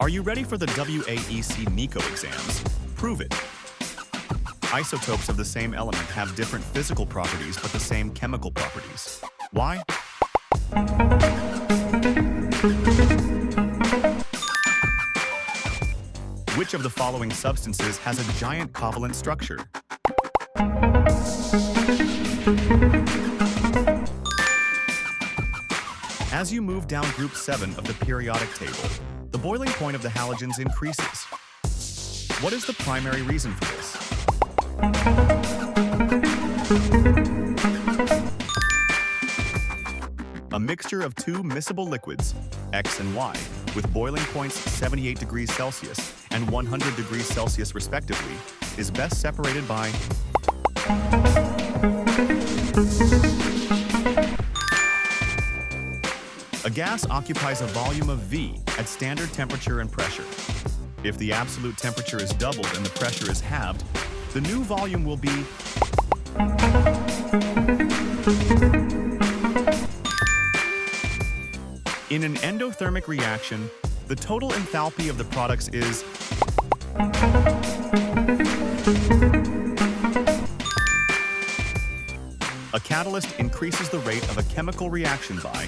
Are you ready for the WAEC NICO exams? Prove it. Isotopes of the same element have different physical properties but the same chemical properties. Why? Which of the following substances has a giant covalent structure? As you move down group 7 of the periodic table, the boiling point of the halogens increases. What is the primary reason for this? A mixture of two miscible liquids, X and Y, with boiling points 78 degrees Celsius and 100 degrees Celsius respectively, is best separated by a gas occupies a volume of V at standard temperature and pressure. If the absolute temperature is doubled and the pressure is halved, the new volume will be in an endothermic reaction, the total enthalpy of the products is a catalyst increases the rate of a chemical reaction by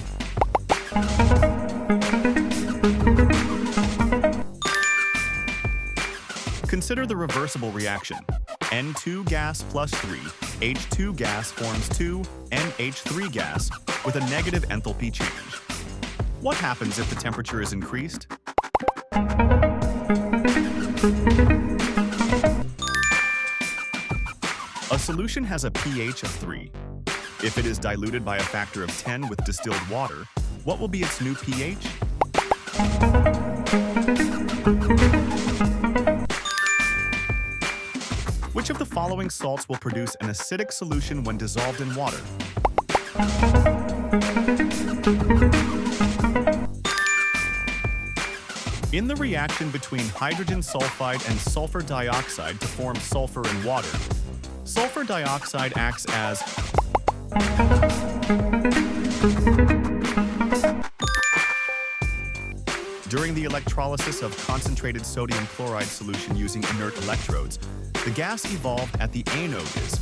consider the reversible reaction. N2 gas plus 3, H2 gas forms 2 NH3 gas with a negative enthalpy change. What happens if the temperature is increased? A solution has a pH of 3. If it is diluted by a factor of 10 with distilled water, what will be its new pH? Which of the following salts will produce an acidic solution when dissolved in water? In the reaction between hydrogen sulfide and sulfur dioxide to form sulfur and water, sulfur dioxide acts as during the electrolysis of concentrated sodium chloride solution using inert electrodes, the gas evolved at the anode is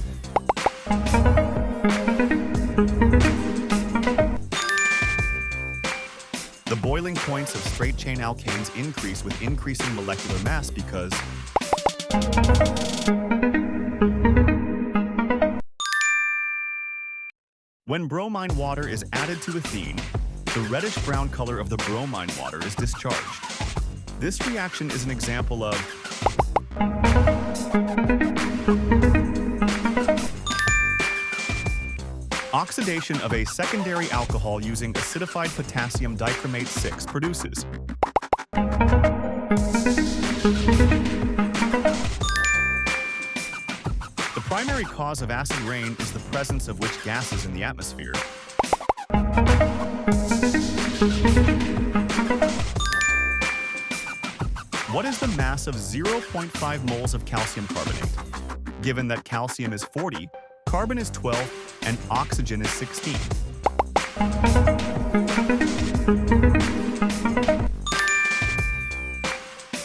the boiling points of straight-chain alkanes increase with increasing molecular mass because when bromine water is added to ethene, the reddish-brown color of the bromine water is discharged. This reaction is an example of oxidation of a secondary alcohol using acidified potassium dichromate 6 produces the primary cause of acid rain is the presence of which gases in the atmosphere? What is the mass of 0.5 moles of calcium carbonate? Given that calcium is 40, carbon is 12, and oxygen is 16.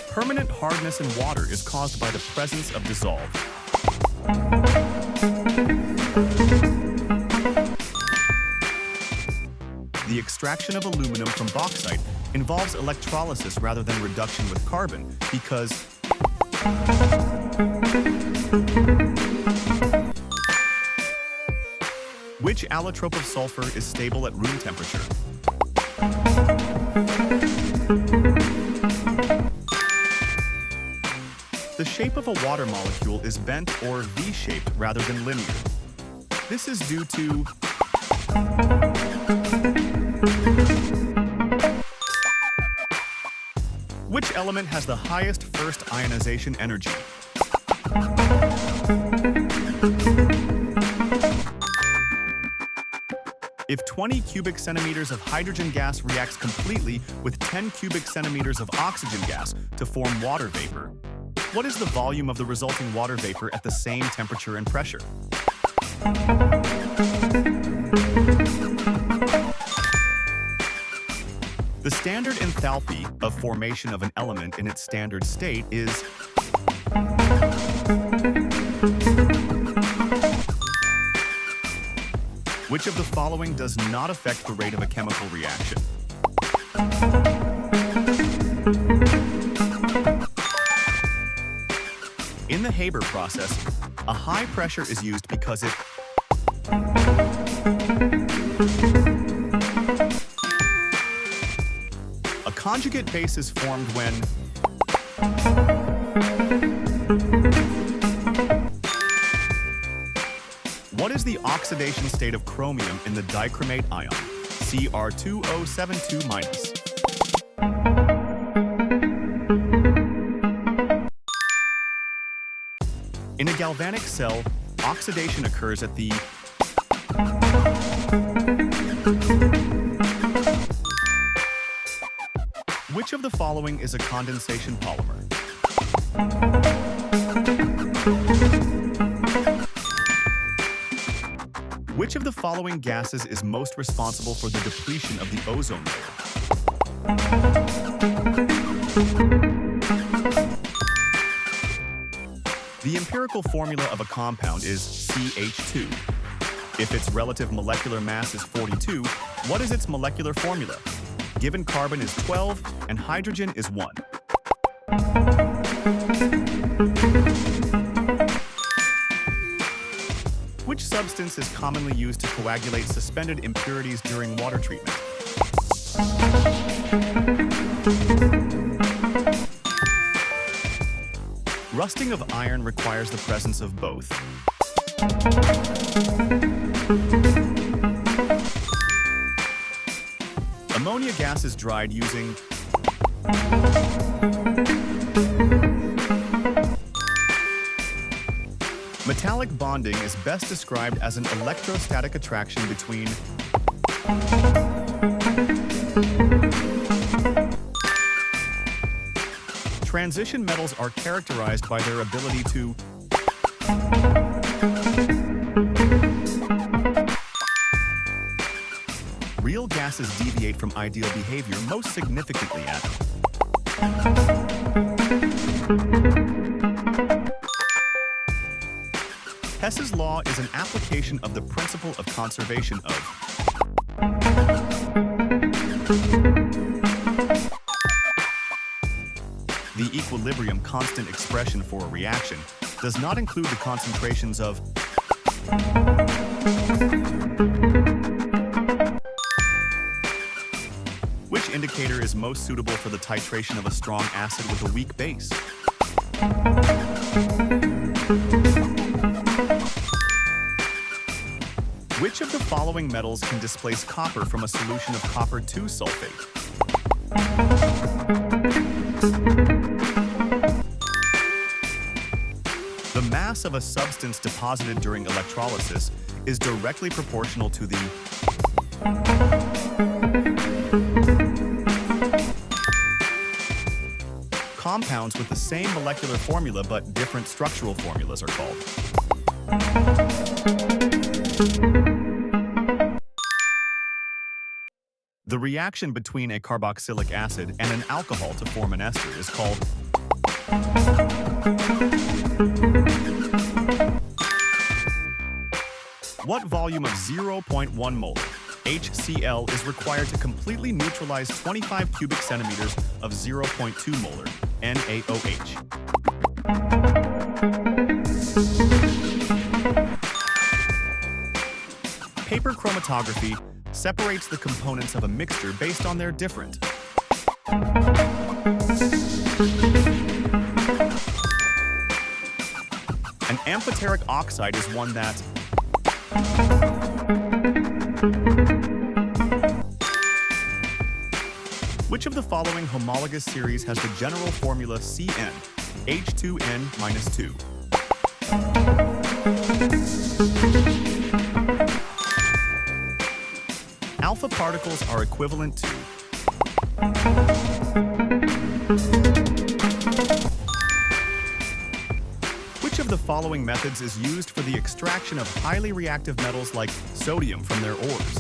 Permanent hardness in water is caused by the presence of dissolved. The extraction of aluminum from bauxite involves electrolysis rather than reduction with carbon because which allotrope of sulfur is stable at room temperature? The shape of a water molecule is bent or V-shaped rather than linear. This is due to which element has the highest first ionization energy? If 20 cubic centimeters of hydrogen gas reacts completely with 10 cubic centimeters of oxygen gas to form water vapor, what is the volume of the resulting water vapor at the same temperature and pressure? The standard enthalpy enthalpy of formation of an element in its standard state is which of the following does not affect the rate of a chemical reaction? In the Haber process, a high pressure is used because it a conjugate base is formed when what is the oxidation state of chromium in the dichromate ion, Cr2O72-? In a galvanic cell, oxidation occurs at the which of the following is a condensation polymer? Which of the following gases is most responsible for the depletion of the ozone layer? The empirical formula of a compound is CH2. If its relative molecular mass is 42, what is its molecular formula? Given carbon is 12 and hydrogen is 1. Which substance is commonly used to coagulate suspended impurities during water treatment? Rusting of iron requires the presence of both ammonia gas is dried using metallic bonding is best described as an electrostatic attraction between transition metals are characterized by their ability to real gases deviate from ideal behavior most significantly at Hess's law is an application of the principle of conservation of the equilibrium constant expression for a reaction does not include the concentrations of which indicator is most suitable for the titration of a strong acid with a weak base? Which of the following metals can displace copper from a solution of copper 2 sulfate? The mass of a substance deposited during electrolysis is directly proportional to the compounds with the same molecular formula but different structural formulas are called. The reaction between a carboxylic acid and an alcohol to form an ester is called what volume of 0.1 molar HCl is required to completely neutralize 25 cubic centimeters of 0.2 molar NaOH? Paper chromatography separates the components of a mixture based on their different an amphoteric oxide is one that which of the following homologous series has the general formula Cn H2n-2? Alpha particles are equivalent to which of the following methods is used for the extraction of highly reactive metals like sodium from their ores?